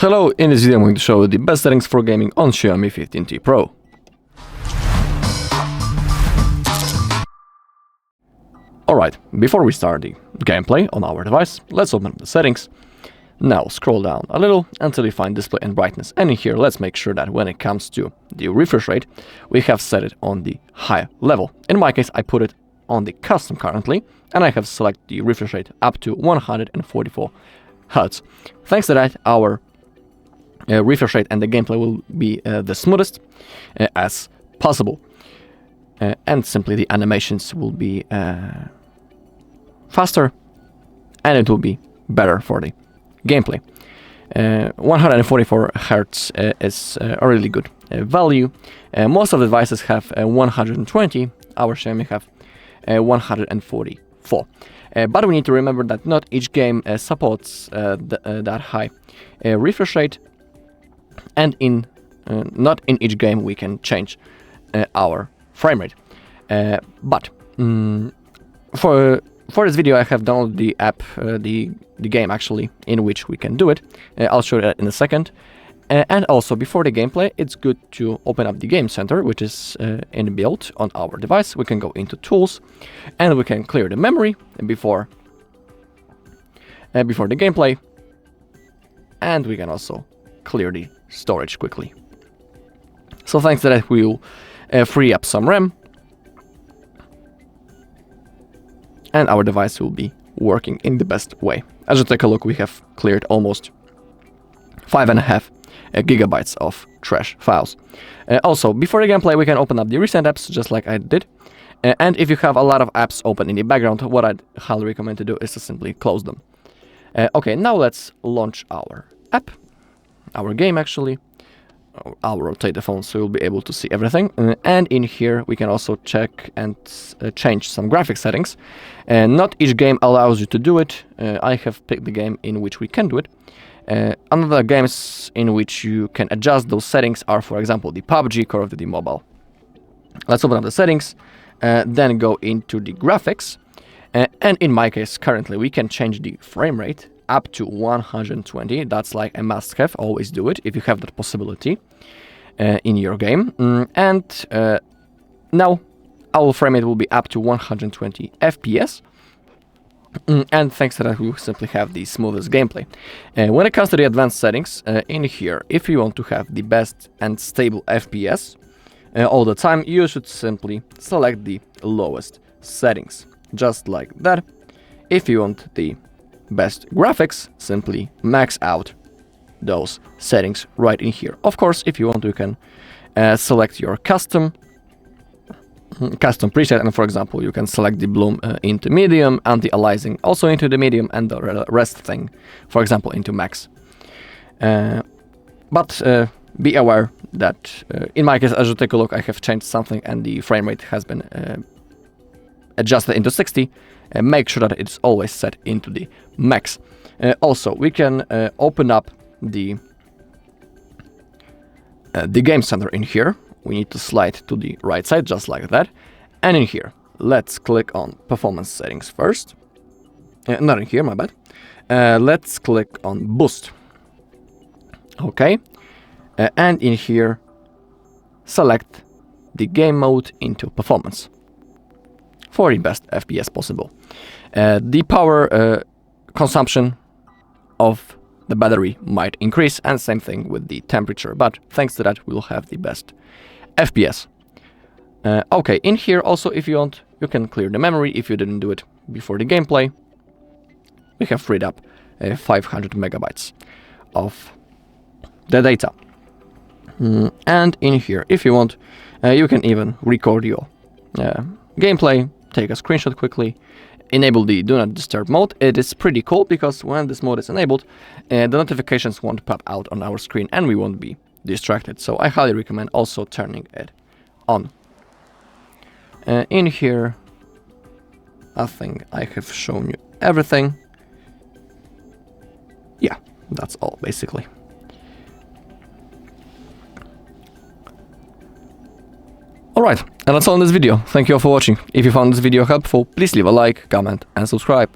Hello, in this video I'm going to show you the best settings for gaming on XIAOMI 15T Pro. Alright, before we start the gameplay on our device, let's open up the settings. Now scroll down a little until you find display and brightness, and in here let's make sure that when it comes to the refresh rate, we have set it on the high level. In my case I put it on the custom currently, and I have selected the refresh rate up to 144 Hz. Thanks to that, our refresh rate and the gameplay will be the smoothest as possible, and simply the animations will be faster, and it will be better for the gameplay. 144 Hz is a really good value. Most of the devices have 120, our Xiaomi have 144. But we need to remember that not each game supports that high refresh rate, and not in each game we can change our frame rate. But for this video I have downloaded the app, the game actually, in which we can do it. I'll show you that in a second. And also, before the gameplay, it's good to open up the game center, which is inbuilt on our device. We can go into tools, and we can clear the memory before the gameplay, and we can also clear the storage quickly. So thanks to that, we'll free up some RAM, and our device will be working in the best way. As you take a look, we have cleared almost 5.5 gigabytes of trash files. Also, before the gameplay, we can open up the recent apps, just like I did. And if you have a lot of apps open in the background, what I'd highly recommend to do is to simply close them. Okay, now let's launch our app, our game actually. I'll rotate the phone so you'll be able to see everything. And in here we can also check and change some graphic settings. Not each game allows you to do it. I have picked the game in which we can do it. Another games in which you can adjust those settings are, for example, the PUBG, Call of Duty Mobile. Let's open up the settings, then go into the graphics. And in my case, currently, we can change the frame rate up to 120. That's like a must-have. Always do it if you have that possibility in your game. And now our frame rate will be up to 120 FPS. And thanks to that, we simply have the smoothest gameplay. When it comes to the advanced settings, in here, if you want to have the best and stable FPS all the time, you should simply select the lowest settings, just like that. If you want the best graphics, simply max out those settings right in here. Of course, if you want, you can select your custom preset, and for example you can select the bloom into medium, anti-aliasing also into the medium, and the rest thing, for example, into max. But be aware that in my case, as you take a look, I have changed something and the frame rate has been adjusted into 60. Make sure that it's always set into the max. Also, we can open up the game center in here. We need to slide to the right side, just like that. And in here, let's click on performance settings first. Not in here, my bad. Let's click on boost. Okay. And in here, select the game mode into performance for the best FPS possible. The power consumption of the battery might increase, and same thing with the temperature, but thanks to that we'll have the best FPS. Okay, in here also, if you want, you can clear the memory if you didn't do it before the gameplay. We have freed up 500 megabytes of the data. And in here, if you want, you can even record your gameplay, take a screenshot quickly, enable the do not disturb mode. It is pretty cool because when this mode is enabled, the notifications won't pop out on our screen and we won't be distracted. So I highly recommend also turning it on. In here, I think I have shown you everything. Yeah, that's all basically. Alright, and that's all in this video. Thank you all for watching. If you found this video helpful, please leave a like, comment and subscribe.